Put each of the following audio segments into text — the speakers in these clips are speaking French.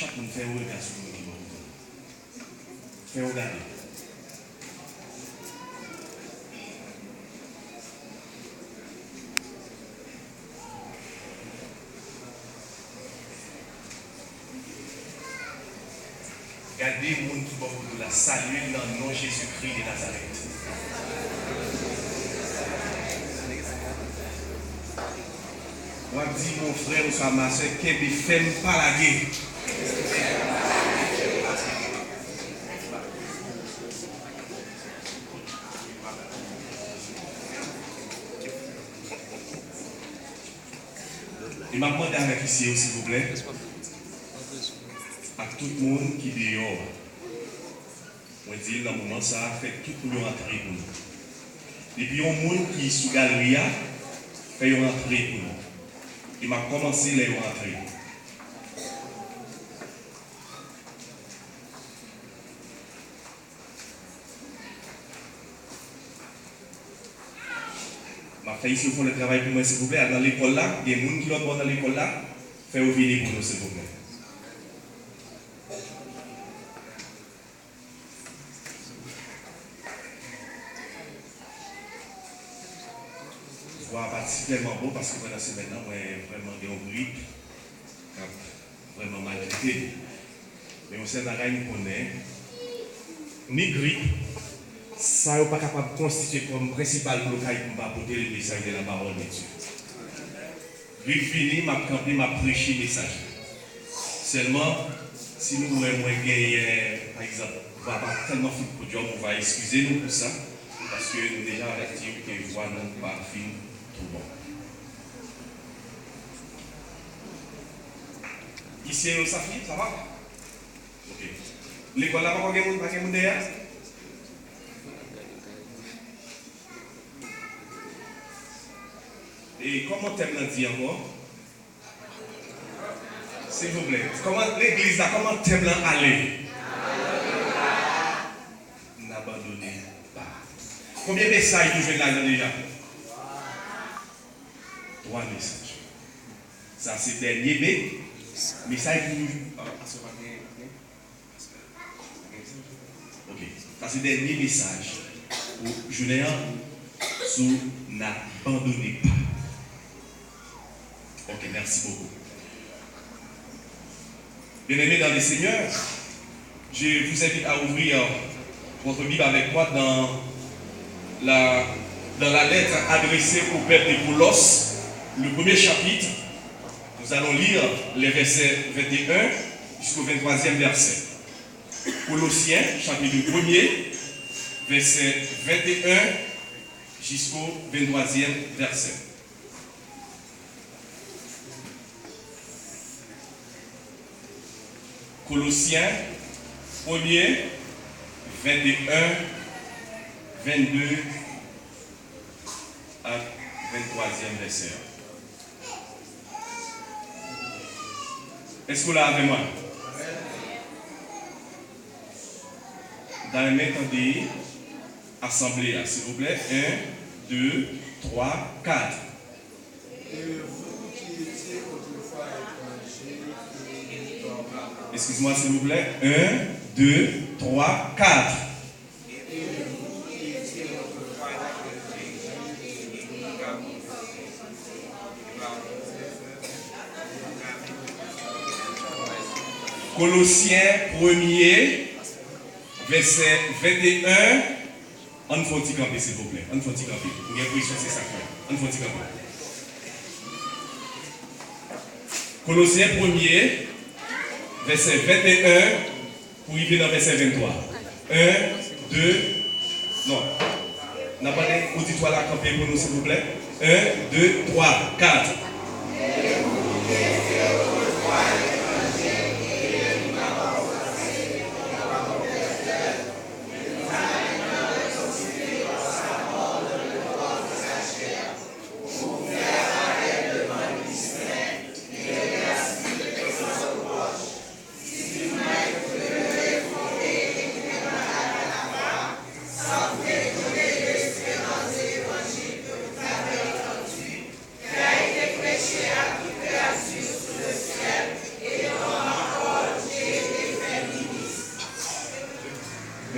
chaque monde fait un regard sur le qui va vous. Fais regarder. Regardez le monde qui va vous la saluer dans le nom de Jésus-Christ de Nazareth. Moi, je dis mon frère ou sa ma soeur, qu'il ne fait pas la guerre. Et m'a demandé avec ici, s'il vous plaît, à tout le monde qui est dehors. On dit, dans le moment, ça a fait tout le monde rentrer pour nous. Et puis, il y a un monde qui est sous la galerie, fait rentrer pour nous. Il m'a commencé à rentrer. Je vais ici pour le travail pour moi, s'il vous plaît. Dans l'école là, il y a des gens qui sont dans l'école là, faites venir pour nous, s'il vous plaît. Je vois particulièrement beau parce que pendant cette semaine, moi, vraiment des grippe, vraiment maltraité. Mais on sait que nous connaît, ni grippe, ça n'est pas capable de constituer comme principal blocage pour apporter le message de la parole de Dieu. Grippe fini, m'a campé, m'a prêché le message. Seulement, si nous voulons gagner, par exemple, on va pas tellement faire pour Dieu, on va excuser nous pour ça, parce que nous déjà avertis que les voix n'ont pas fini tout bon. Ici, ça finit, ça va? Ok. L'école là, pas de monde derrière? Et comment t'aimes dit encore? S'il vous plaît. Comment l'église là, comment t'aimes aller? N'abandonnez pas. Combien de messages vous avez là déjà? 3 messages. Ça c'est le dernier message que nous. Ok. Ça c'est le dernier message. Je n'ai sur n'abandonnez pas. Ok, merci beaucoup. Bien-aimés dans le Seigneur, je vous invite à ouvrir votre Bible avec moi dans la lettre adressée au peuple de Colosse, le premier chapitre. Nous allons lire les versets 21 jusqu'au 23e verset. Colossiens, chapitre 1er, verset 21 jusqu'au 23e verset. Colossiens 1er, 21, 22 à 23e verset. Est-ce que vous l'avez avec moi? Dans les mains, attendez, assemblée, s'il vous plaît. 1, 2, 3, 4. Excuse-moi s'il vous plaît. 1, 2, 3, 4. Colossiens 1er, verset 21. On faut y camper s'il vous plaît. On faut y camper. Vous avez l'impression que c'est ça. On faut y camper. Colossiens 1er, verset 21 pour y venir dans verset 23. 1, 2, non. N'a pas d'auditoire à camper pour nous s'il vous plaît. 1, 2, 3, 4.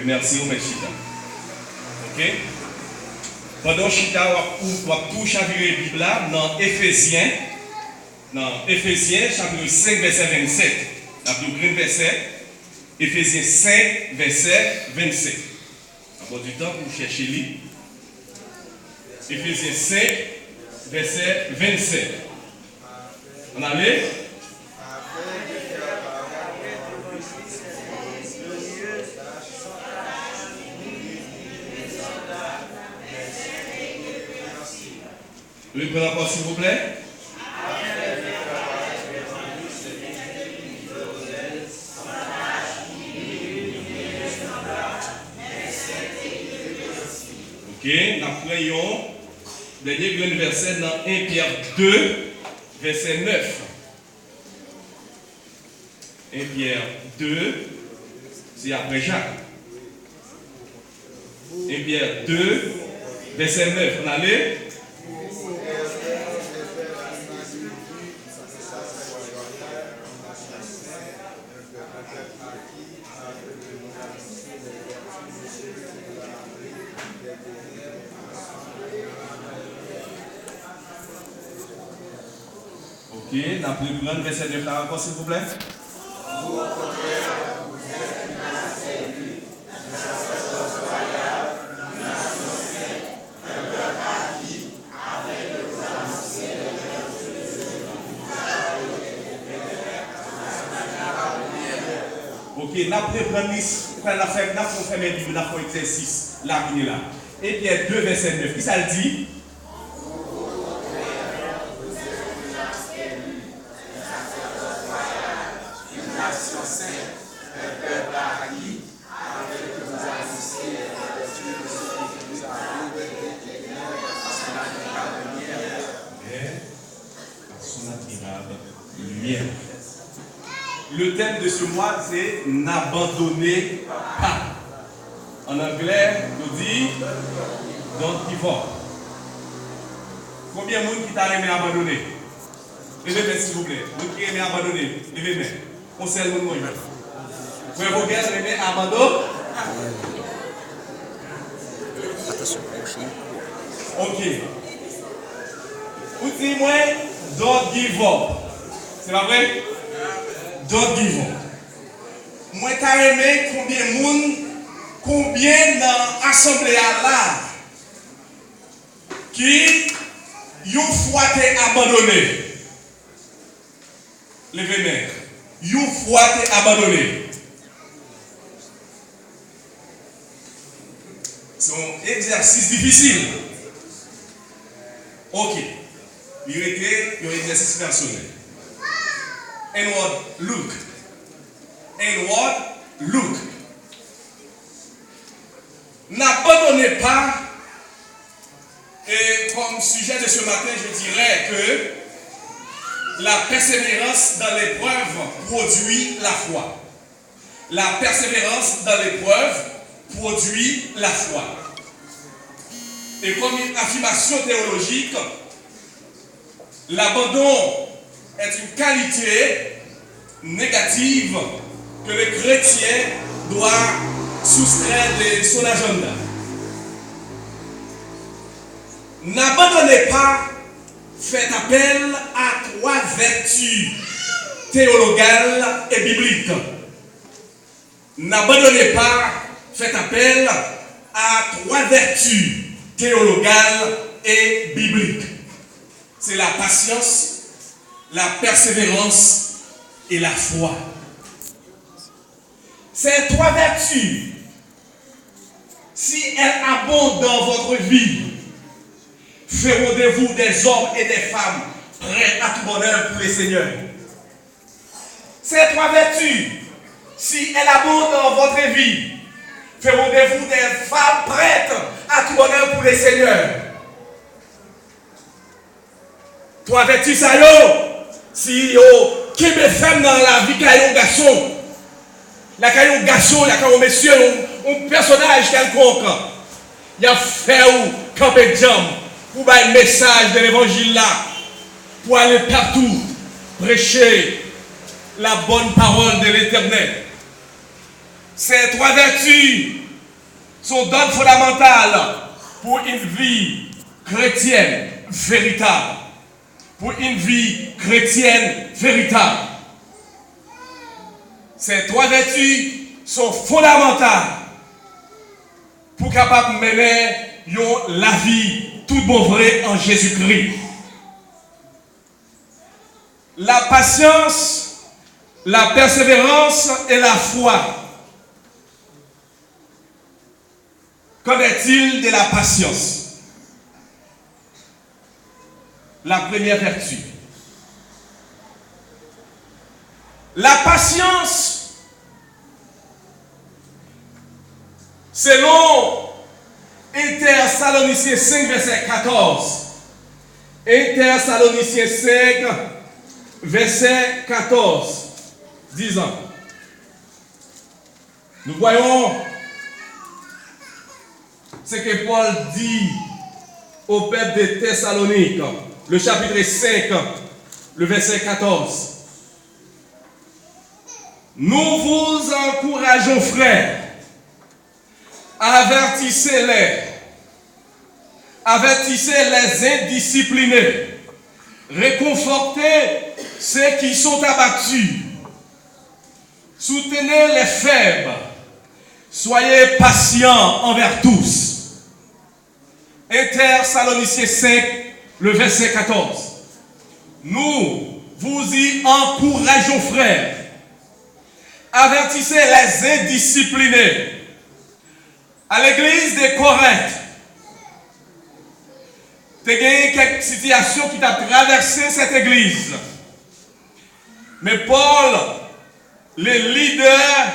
merci, on met Chita. Ok? Pendant Chita, on va tout chavirer la Bible là, dans Éphésiens, chapitre 5, verset 27. La plus grande verset, Éphésiens 5, verset 27. On va du temps pour chercher lui. Éphésiens 5, verset 27. On allait? Le prendre encore s'il vous plaît. Ok, nous prions. Dernier grand verset dans 1 Pierre 2, verset 9. 1 Pierre 2, c'est après Jacques. 1 Pierre 2, verset 9. On allait? Ok, nous avons le verset 9 là encore, s'il vous plaît. Ok, nous avons pris la liste, nous avons fait mes livres, nous avons fait exercice, là, là. Et puis, 2 verset 9, qui ça le dit? Le thème de ce mois, c'est n'abandonnez pas. En anglais, on dit don't give up. Combien de monde qui t'a aimé abandonner? Levez-moi s'il vous plaît. Vous qui aimez abandonner, levez-moi. On sait le monde. Vous pouvez vous dire aimé abandonner? Attention, ok. Vous dites moi, don't give up. C'est pas vrai? Don't give up. Moi, t'as aimé combien dans l'assemblée là qui une fois t'es abandonné. Levez-moi. Une fois t'es abandonné. C'est un exercice difficile. Ok. Il était un exercice personnel. Inward look. Inward look. N'abandonnez pas. Et comme sujet de ce matin, je dirais que la persévérance dans l'épreuve produit la foi. La persévérance dans l'épreuve produit la foi. Et comme une affirmation théologique, l'abandon est une qualité négative que le chrétien doit soustraire de son agenda. N'abandonnez pas, faites appel à 3 vertus théologales et bibliques. N'abandonnez pas, faites appel à 3 vertus théologales et bibliques. C'est la patience, la persévérance et la foi. Ces 3 vertus, si elles abondent dans votre vie, feront de vous des hommes et des femmes prêts à tout bonheur pour les seigneurs. Ces 3 vertus, si elles abondent dans votre vie, feront de vous des femmes prêtes à tout bonheur pour les seigneurs. 3 vertus, ça y est. Si qui me fait dans la vie d'un garçon, la caillou garçon, la caillou monsieur, un personnage quelconque, il a fait ou camper jam pour un message de l'évangile là, pour aller partout prêcher la bonne parole de l'Éternel. Ces 3 vertus sont donnes fondamentales pour une vie chrétienne véritable. Pour une vie chrétienne véritable. Ces 3 vertus sont fondamentales pour capable mener la vie tout bon vrai en Jésus-Christ. La patience, la persévérance et la foi. Qu'en est-il de la patience? La première vertu. La patience, selon 1 Thessaloniciens 5, verset 14. 1 Thessaloniciens 5, verset 14. Disant. Nous voyons ce que Paul dit au peuple de Thessalonique. Le chapitre 5, le verset 14. Nous vous encourageons, frères, avertissez les indisciplinés, réconfortez ceux qui sont abattus, soutenez les faibles, soyez patients envers tous. 1 Thessaloniciens 5, le verset 14. Nous vous y encourageons, frères. Avertissez les indisciplinés. À l'église de Corinthe, il y a quelques situations qui ont traversé cette église. Mais Paul, le leader,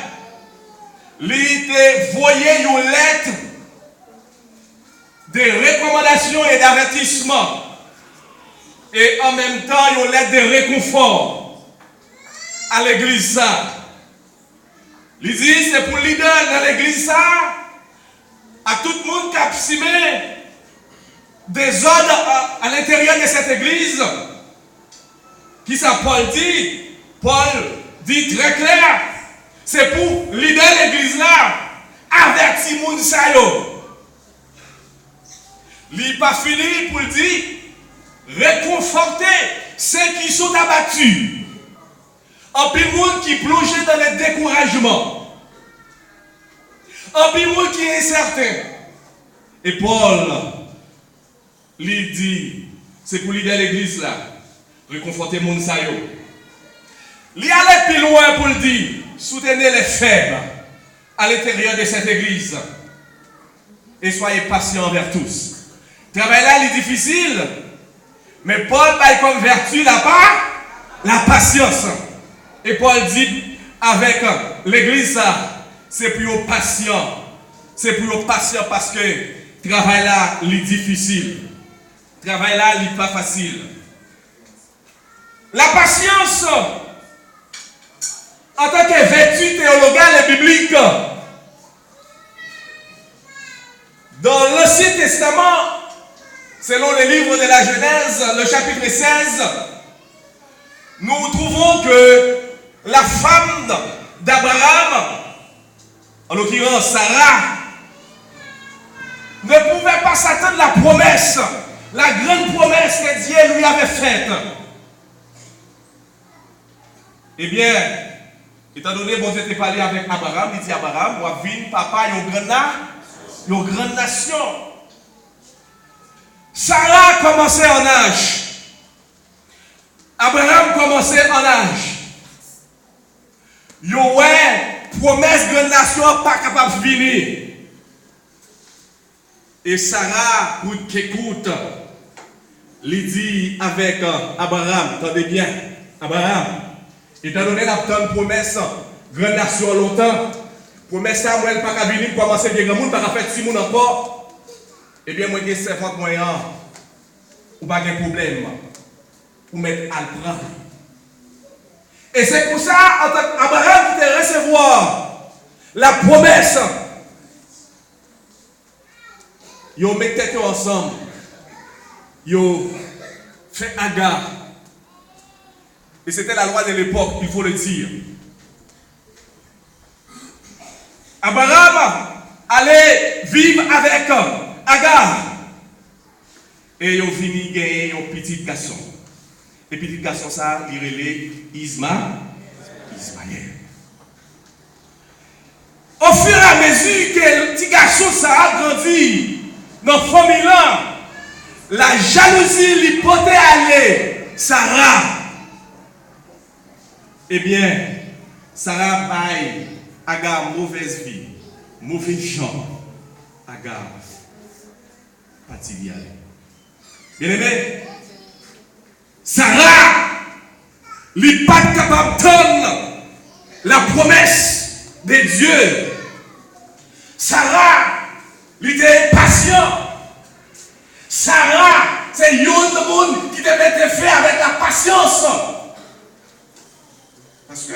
lui voyait une lettre de recommandation et d'avertissement. Et en même temps, une lettre de réconfort à l'église. Il dit, c'est pour le leader dans l'église, à tout le monde qui a simé des ordres à l'intérieur de cette église. Qui ça Paul dit? Paul dit très clair, c'est pour le leader de l'église là, avertir le monde ça yo. Il n'est pas fini pour dire, réconforter ceux qui sont abattus. En plus, monde qui plonge dans le découragement. En plus, monde qui est incertain. Et Paul lui dit, c'est pour l'idée de l'église là, réconforter monde ça yo. Il allait plus loin pour le dire, soutenez les faibles à l'intérieur de cette église. Et soyez patients envers tous. Travail là, il est difficile. Mais Paul a comme vertu la patience. Et Paul dit avec l'église, c'est pour patient. C'est pour patient parce que le travail là, il est difficile. Le travail là, il n'est pas facile. La patience, en tant que vertu théologale et biblique, dans l'Ancien Testament, selon le livre de la Genèse, le chapitre 16, nous trouvons que la femme d'Abraham, en l'occurrence Sarah, ne pouvait pas s'attendre à la promesse, la grande promesse que Dieu lui avait faite. Eh bien, étant donné que bon Dieu était parlé avec Abraham, il dit Abraham, moi viens papa, une grande nation. Sarah commençait en âge. Abraham commençait en âge. Yo ouais, promesse de nation pas capable de venir. Et Sarah, pour qu'écoute, lui dit avec Abraham, attendez bien, Abraham, étant donné la promesse, grande nation longtemps, promesse ça, moi, elle pas capable de venir, commencer bien grand monde, pas faire 6 monde encore. Eh bien, moi, j'ai 50 moyens, ou pas de problème, pour mettre à le prendre. Et c'est pour ça, Abraham qui te recevoir la promesse, ils mettent tête ensemble, ils fait Agar. Et c'était la loi de l'époque, il faut le dire. Abraham allait vivre avec Agar. Et ils ont fini gagner un petit garçon. Et petit garçon ça, il relève Ismaël. Au fur et à mesure que le petit garçon ça a grandi dans la famille là, la jalousie lui portait aller Sarah. Eh bien, Sarah baille Agar mauvaise vie, mauvais gens. Agar, parti d'y aller. Bien aimé, Sarah, n'est pas capable d'entendre la promesse de Dieu. Sarah, elle était patient. Sarah, c'est une monde qui devait faire avec la patience. Parce que,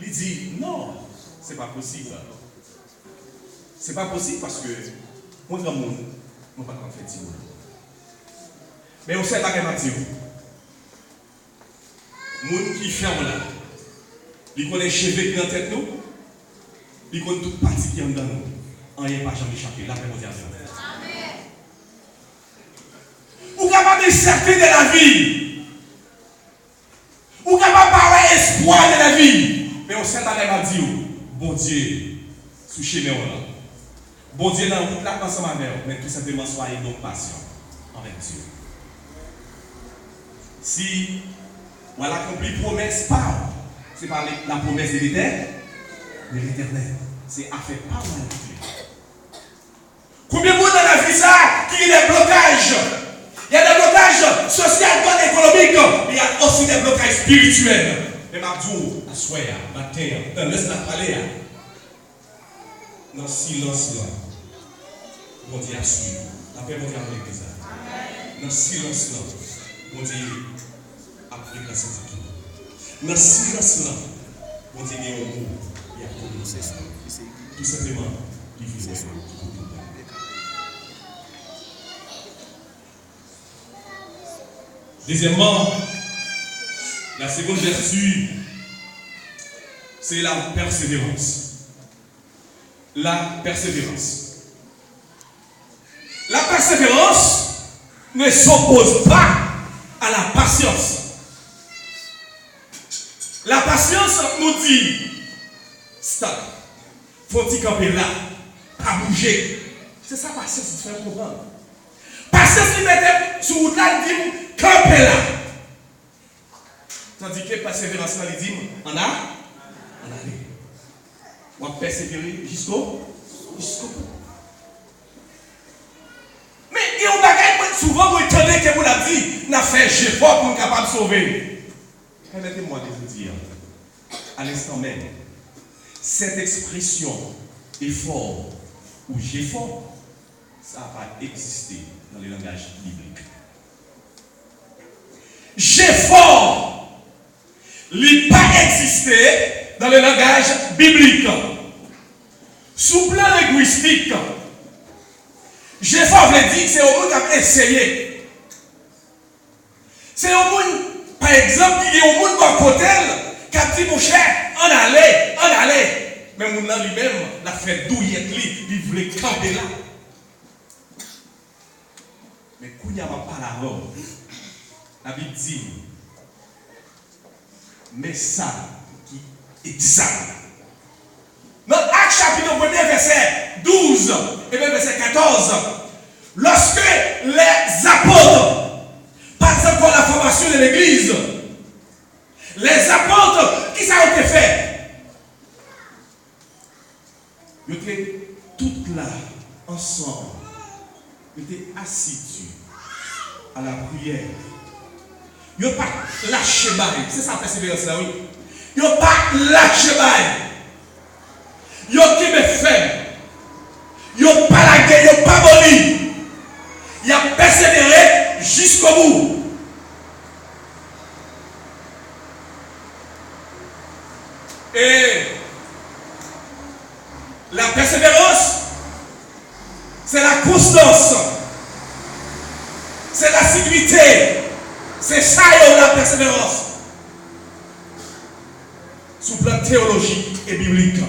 il dit, non, c'est pas possible. C'est pas possible parce que, moi, je ne peux pas faire ça. Mais on sait pas qu'elle m'a dit. Les gens qui ferment là, ils connaissent les cheveux dans la tête, nous. Ils connaissent toute partie qui est dans nous. On n'est pas jamais échappé. La paix mondiale. Vous êtes capable de certain de la vie. Vous êtes capable de parler espoir de la vie. Mais on sait pas qu'elle m'a dit. Bon Dieu, sous chez nous là. Bon Dieu, dans la route là, ensemble avec vous. Mais tout simplement, soyez donc patient avec Dieu. Si on a accompli promesse par, c'est par la promesse de l'Éternel, c'est affaire par Dieu. Combien de monde dans la vie ça qui a des blocages? Il y a des blocages sociaux, économiques, mais il y a aussi des blocages spirituels. Et ma Dieu, à soir, matin, dans laisse-la parler. Dans le silence là, bon Dieu a suivi. La paix mondiale avec l'église. Dans le silence là, bon Dieu a pris la sainteté. Dans le silence là, bon Dieu a un mot, il a commencé ça. Tout simplement, il vit. Deuxièmement, la seconde vertu, c'est la persévérance. La persévérance. La persévérance ne s'oppose pas à la patience. La patience nous dit, stop, faut-il camper là, pas bouger. C'est ça la patience qui fait comprendre. Patience qui mettait sur route là, il dit, camper là. Tandis que persévérance là, il dit, on a allé. On va persévérer jusqu'au bout. Mais il y a un bagage, souvent, vous entendez que vous l'avez dit, n'a fait effort pour être capable de sauver. Permettez-moi de vous dire, à l'instant même, cette expression effort ou j'effort, ça n'a pas existé dans le langage biblique. J'effort, il n'a pas existé dans le langage biblique. Sous plan linguistique, j'effort veut dire que c'est au monde qui a essayé. C'est au monde, par exemple, qui est au monde d'un côté, qui a dit, mon cher, on allait. Mais mon nom lui-même, l'a fait douillette, il voulait camper là. Mais quand il n'y a pas parole, la Bible dit, mais ça qui est ça. Dans Actes chapitre 1, verset 12 et même verset 14, lorsque les apôtres, par exemple pour la formation de l'église, les apôtres, qui ça a été fait? Ils étaient tous là, ensemble. Ils étaient assidus à la prière. Ils n'ont pas lâché bail. C'est ça la persévérance là, oui. Ils n'ont pas lâché bail. Ils n'ont pas fait. Ils n'ont pas lagué, ils n'ont pas boli. Ils ont persévéré jusqu'au bout. Et la persévérance, c'est la constance, c'est l'assiduité, c'est ça la persévérance. Sous le plan théologique et biblique.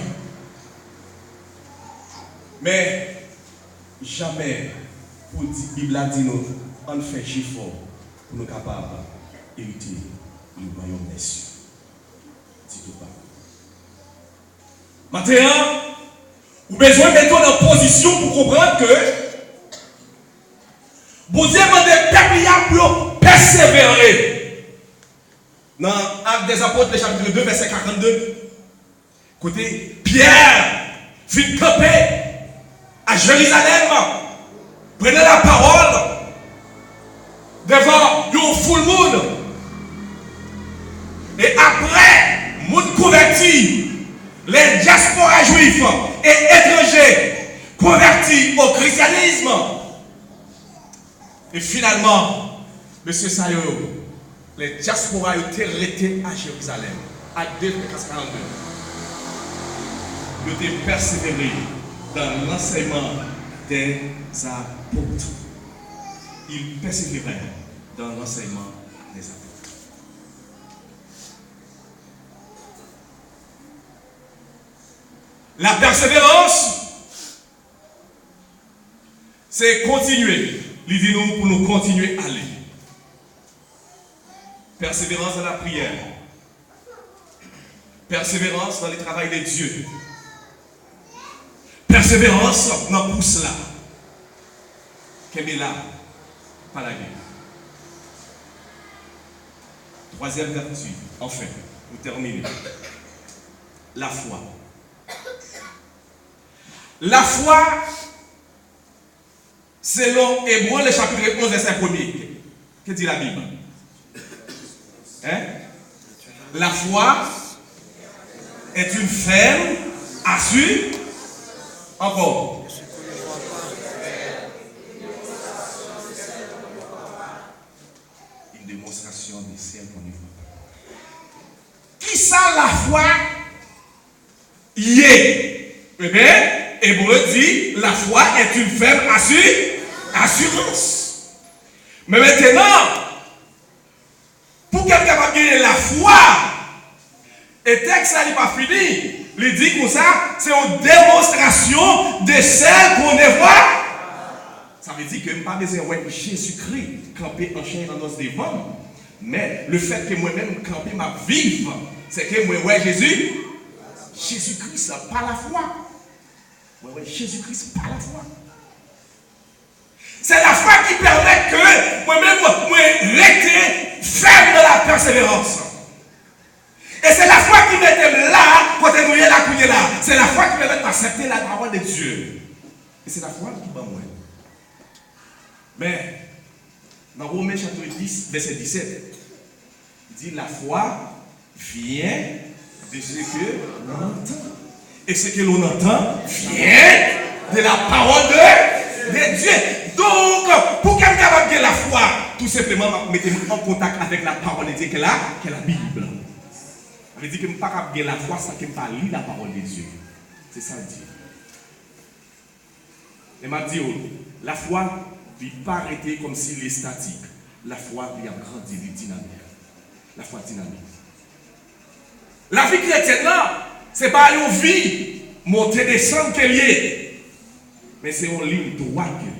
Mais jamais, pour dire, la Bible a dit nous, on fait effort pour nous capables d'hériter le royaume des cieux. Dites-le pas. Maintenant, vous avez besoin de mettre en position pour comprendre que vous Dieu demande peuple pour persévérer. Dans Actes des Apôtres, le chapitre 2, verset 42, côté Pierre, fit camper à Jérusalem, prenez la parole devant un full monde. Et après, monde converti, les diasporas juifs et étrangers convertis au christianisme. Et finalement, M. Sayo, les diasporas ont été arrêtés à Jérusalem, à 2 verset 42. Ils ont persévéré dans l'enseignement des apôtres. Ils persévéraient dans l'enseignement des apôtres. La persévérance, c'est continuer. Il dit nous pour nous continuer à aller. Persévérance dans la prière. Persévérance dans le travail de Dieu. Persévérance dans tout cela. Qu'elle est là, pas la guerre. Troisième vertu, enfin, pour terminer. La foi. La foi, selon Hébreux, le chapitre 11, verset 1er. Que dit la Bible? Hein? La foi est une ferme, assure, encore. Une démonstration de celle qu'on ne voit pas. Qui ça la foi y est? Eh bien, Hébreu dit, la foi est une ferme assurance. Mais maintenant, pour quelqu'un capable de gagner la foi, et texte ça n'est pas fini, il dit comme ça, c'est une démonstration de celle qu'on ne voit. Ça veut dire que je n'ai pas besoin de voir Jésus-Christ camper en chair dans nos devants, mais le fait que moi-même camper ma vie, c'est que moi vois Jésus-Christ, pas la foi. Ouais, Jésus-Christ, pas la foi. C'est la foi qui permet que moi-même, moi, rester ferme dans la persévérance. Et c'est la foi qui met là, quand nous est là. C'est la foi qui permet d'accepter la parole de Dieu. Et c'est la foi qui va moi. Mais, dans Romains chapitre 10, verset 17, il dit la foi vient de ce que l'on entend. Et ce que l'on entend vient de la parole de Dieu. Donc, pour quelqu'un capable de la foi, tout simplement, mettez-vous en contact avec la parole de Dieu qui est la Bible. Ça veut dire que je ne peux pas capable de la foi sans que je ne pas lire la parole de Dieu. C'est ça le dire. Et m'a dit, la foi ne peut pas arrêter comme s'il est statique. La foi vient grandir, il est dynamique. La foi dynamique. La vie chrétienne là, ce n'est pas une vie monter, descendre qu'elle est, mais c'est une ligne droite qu'elle est.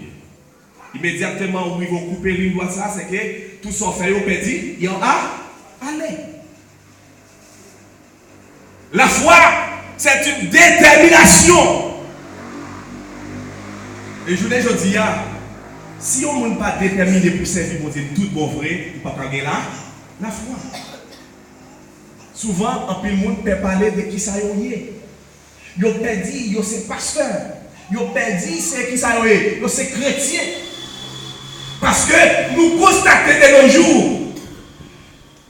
Immédiatement où ils vont couper la ligne droite, ça, c'est que tout ça fait au petit, il y en a, allez. La foi, c'est une détermination. Et je vous dis, si on n'est pas déterminé pour servir mon Dieu tout bon vrai, il ne peut pas gagner la foi. Souvent, en plus, le monde peut parler de qui ça y est. Ils ont dit, c'est pasteur. Ils ont dit, c'est qui ça y est. C'est chrétien. Parce que nous constatons de nos jours,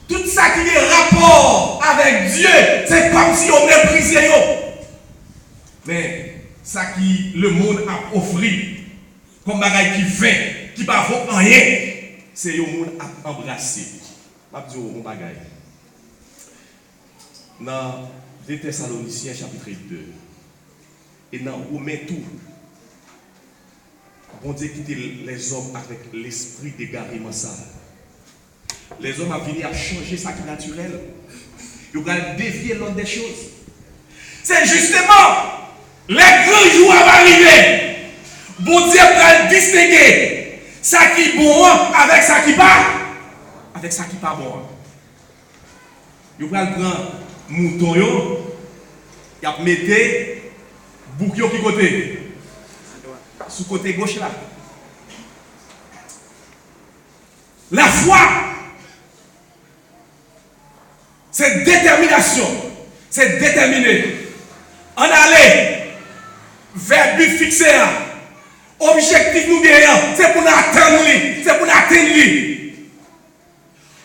tout ça qui est rapport avec Dieu, c'est comme si on méprisait. Mais ça qui le monde a offert, comme bagaille qui fait, qui ne vaut rien, c'est le monde a embrassé. Je vais vous dire un bagaille. Dans 2 Thessaloniciens chapitre 2 et dans Romains tout, on dit quitter les hommes avec l'esprit d'égarement ça. Les hommes ont fini à changer ça qui est naturel. Ils ont dévié l'ordre des choses. C'est justement Les grands jours vont arriver. Bon Dieu va distinguer ça qui est bon avec ça qui pas. Avec ça qui pas bon. Vous allez prendre mouton, vous allez mettre bouc qui côté. Sous côté gauche là. La foi, c'est détermination. C'est déterminé. En aller vers but fixé. Objectif nous gagnons, c'est pour nous atteindre lui. C'est pour nous atteindre lui.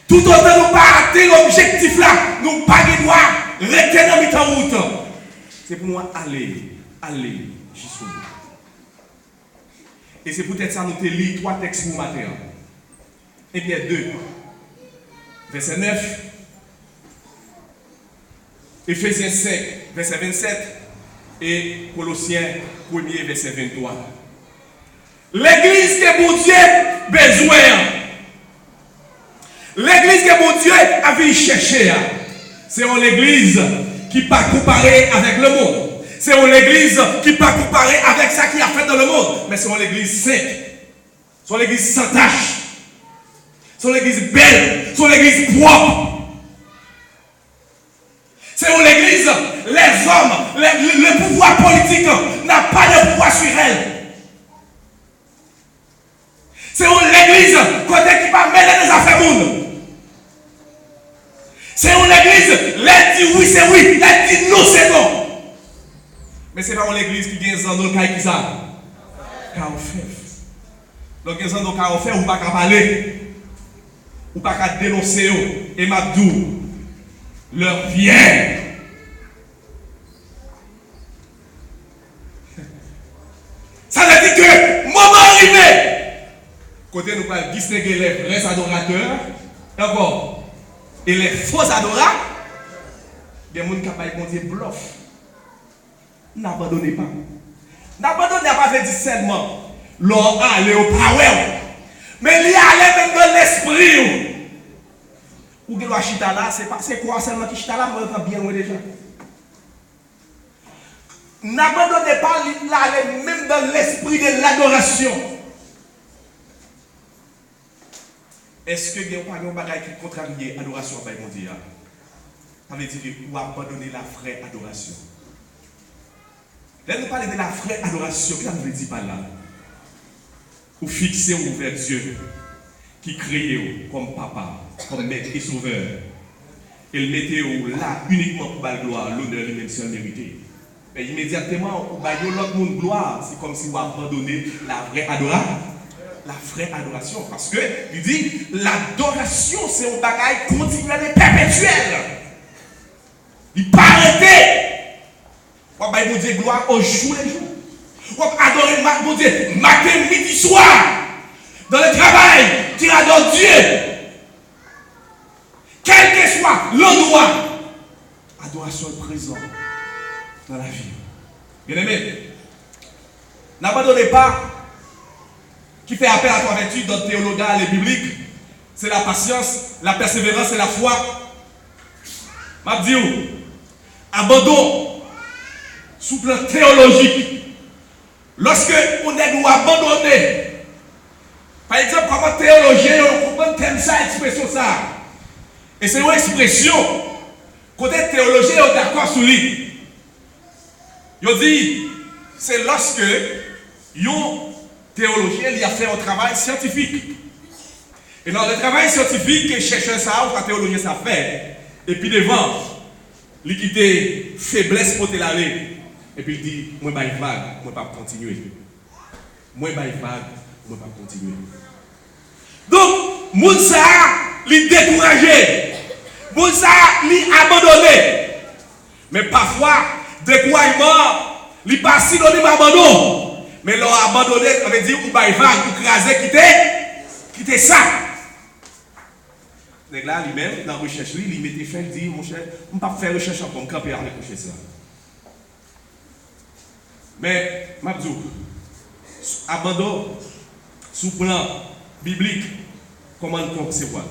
Tout autant nous pas atteindre l'objectif là, nous pas droit rester dans notre route. C'est pour nous aller jusqu'au bout. Et c'est peut-être ça nous te lit 3 textes pour matin. Et bien 2, verset 9, Éphésiens 5, verset 27, et Colossiens 1er, verset 23. L'église que mon Dieu a besoin, l'église que mon Dieu a vu chercher, c'est une église qui n'est pas comparée avec le monde. C'est une église qui n'est pas comparée avec ça qui a fait dans le monde, mais c'est une église sainte, c'est une église sans tache. C'est l'église belle, c'est l'église propre. C'est où l'église, les hommes, le pouvoir politique n'a pas de pouvoir sur elle. C'est où l'église, côté qui va mêler les affaires monde. C'est où l'église, les dit oui c'est oui, les dit non c'est non. Mais c'est pas une église qui gagne dans le cas qui ça. Car on fait. Donc, ils ont qu'à faire ou pas qu'à parler. Ou pas qu'à dénoncer et m'abdou leur vient. Ça veut dire que moment arrivé, côté nous allons distinguer les vrais adorateurs, d'accord, et les faux adorateurs, il y a des gens qui ont dit bluff. N'abandonnez pas. N'abandonnez pas, veut dire seulement, l'on aller au power. Mais il y a même dans l'esprit. Ou que le chita là, c'est quoi seulement qui chita là, moi je bien loin déjà. N'abandonnez pas l'aller même dans l'esprit de l'adoration. Est-ce que il n'y a pas de bagage qui contrarie l'adoration avec mon Dieu? Ça veut dire ou abandonner la vraie adoration. Là, nous parlons de la vraie adoration. Qu'est-ce que ça veut dire par là? Ou fixer vers Dieu qui crée comme papa, comme maître et sauveur. Et le mettez là uniquement pour la gloire, l'honneur et même si on mérité. Mais immédiatement, vous avez l'autre monde gloire. C'est comme si vous abandonnez la vraie adoration. La vraie adoration. Parce que, il dit, l'adoration, c'est un bagage continuel et perpétuel. Il ne peut pas arrêter. Vous avez dit gloire au jour et jour. Vous adorez mon Dieu matin, midi, soir. Dans le travail, tu adores Dieu. Quel que soit l'endroit, adoration est présente dans la vie. Bien aimé, n'abandonnez pas qui fait appel à ton vertu dans le théologal et biblique. C'est la patience, la persévérance et la foi. m'a dit, abandon sous plan théologique. Lorsque on est nous abandonner, par exemple, comment théologien, on comprend thème ça, expression ça. Et c'est une expression, côté théologien, on est d'accord sur lui. Il dit, c'est lorsque un théologien il a fait un travail scientifique. Et dans le travail scientifique, chercheur ça, ou un théologien ça fait, et puis devant, il quitte faiblesse pour te l'aller. Et puis il dit, moi, je ne vais pas continuer. Moi, je ne vais pas continuer. Donc, Moussa, il découragé. Moussa, il abandonné. Mais parfois, découragement, il pas si donné abandon. Mais l'on abandonné, on veut dire, ou va écraser, quitter ça. Donc là, lui-même, dans la recherche, il mettait fin, il dit, mon cher, on ne peut pas faire recherche encore, on peut camper avec recherche ça. Mais, Mabdou, abandon, sous plan biblique, comment on concevoir?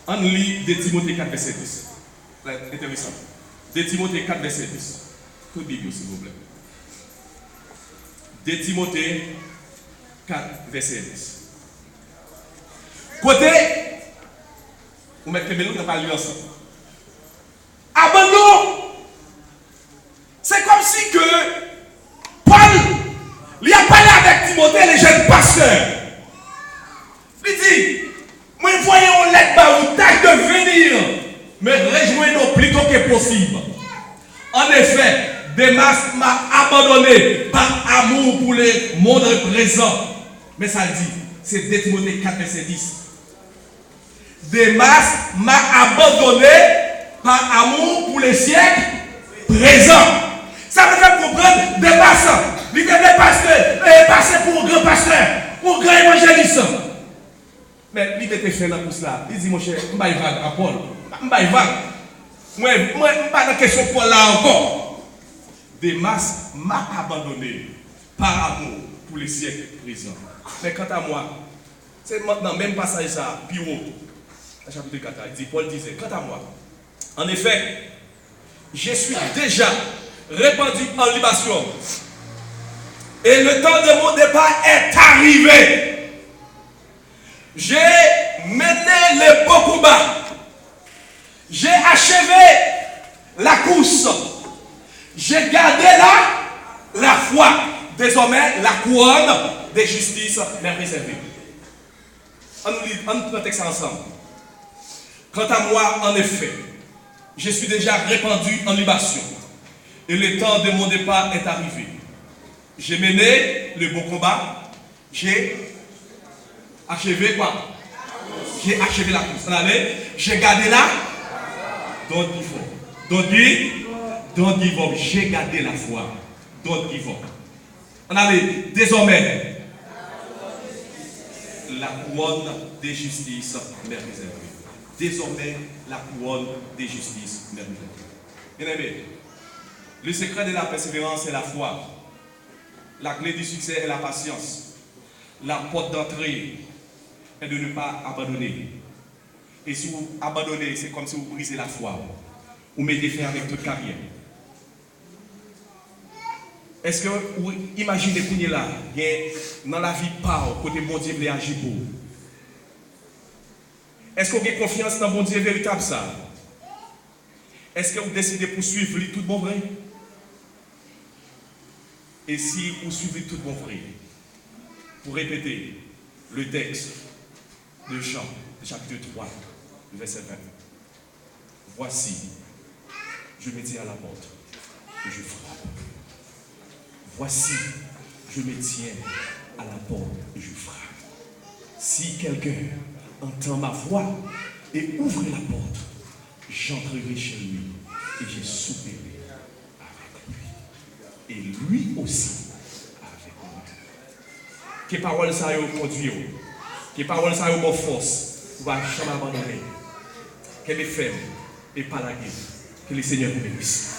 On lit de Timothée 4, verset 10. C'est intéressant. De Timothée 4, verset 10. Tout Bible, s'il vous plaît. de Timothée 4, verset 10. Côté, vous mettez les nous, on va lire ensemble. Abandon! C'est comme si que Paul, il a parlé avec Timothée, les jeunes pasteurs. Il dit, moi voyons une lettre par une tâche de venir, mais rejoignons plutôt que possible. En effet, Démas m'a abandonné par amour pour le monde présent. Mais ça dit, c'est 2 Timothée 4, verset 10. Démas m'a abandonné par amour pour les siècles présents. Ça veut faire comprendre Démas, il était pasteur, il est passé pour un grand pasteur, pour un grand évangéliste. Mais il était fait dans tout cela. Il dit, mon cher, je ne vais pas à Paul. Je ne vais pas. Moi, je ne suis pas dans la question de Paul là encore. Démas m'a abandonné par amour pour les siècles présents. Mais quant à moi, c'est maintenant même passage ça, puis au chapitre 4, il dit, Paul disait, quant à moi, en effet, je suis déjà répandu en libation. Et le temps de mon départ est arrivé. J'ai mené le beau combat. J'ai achevé la course. J'ai gardé la foi. Désormais, la couronne de justice m'est réservée. On nous prend le texte ensemble. Quant à moi, en effet, je suis déjà répandu en libation. Et le temps de mon départ est arrivé. J'ai mené le beau combat. J'ai achevé quoi? J'ai achevé la course. J'ai gardé la. Don't give up. Don't give up. J'ai gardé la foi. Don't give up. On allait. Désormais, la couronne de justice m'est réservée. Désormais, la couronne de justice m'est réservée. Bien aimé, le secret de la persévérance est la foi. La clé du succès est la patience. La porte d'entrée est de ne pas abandonner. Et si vous abandonnez, c'est comme si vous brisez la foi. Vous mettez fin avec toute carrière. Est-ce que vous imaginez qu'on est là, dans la vie par côté bon Dieu veut agir pour vous? Est-ce que vous avez confiance dans bon Dieu véritable ça? Est-ce que vous décidez de poursuivre tout bon vrai? Et si vous suivez tout bon vrai, pour répéter le texte de Jean, chapitre 3, verset 20. Voici, je me tiens à la porte et je frappe. Voici, je me tiens à la porte et je frappe. Si quelqu'un entend ma voix et ouvre la porte, j'entrerai chez lui et je souperai avec lui. Et lui aussi avec moi. Que parole ça y conduit, que parole ça y force, vous ne jamais abandonner. Qu'elle est ferme et pas la guerre. Que le Seigneur vous bénisse.